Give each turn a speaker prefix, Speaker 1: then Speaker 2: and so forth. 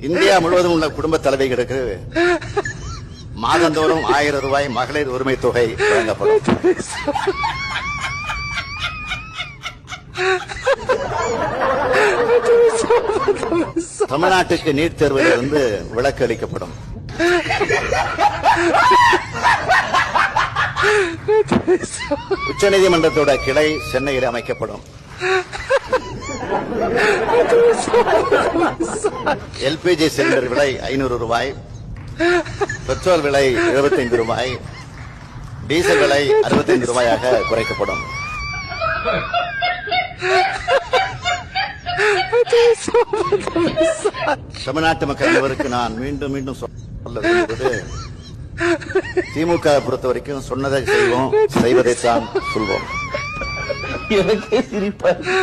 Speaker 1: India முழுவதும் உள்ள குடும்ப தலைவிகளுக்கு மாதந்தோறும் 1000 ரூபாய் மகளிர் உரிமை தொகை வழங்கப்படும். தமிழ்நாட்டுக்கு நீட் தேர்விலிருந்து விலக்கு அளிக்கப்படும். உச்சநீதிமன்றத்தோட கிளை சென்னையில் அமைக்கப்படும். எல்பிஜி சிலிண்டர் விலை 500 ரூபாய், பெட்ரோல் விலை 75 ரூபாய், டீசல் விலை 65 ரூபாயாக குறைக்கப்படும். தமிழ்நாட்டு மக்கள் அனைவருக்கு நான் மீண்டும் மீண்டும் சொல்ல விரும்புவது, திமுக பொறுத்த வரைக்கும் சொன்னதை செய்வோம், செய்வதைத்தான் சொல்வோம்.
Speaker 2: எனக்கே சிரிப்பா இருக்கு.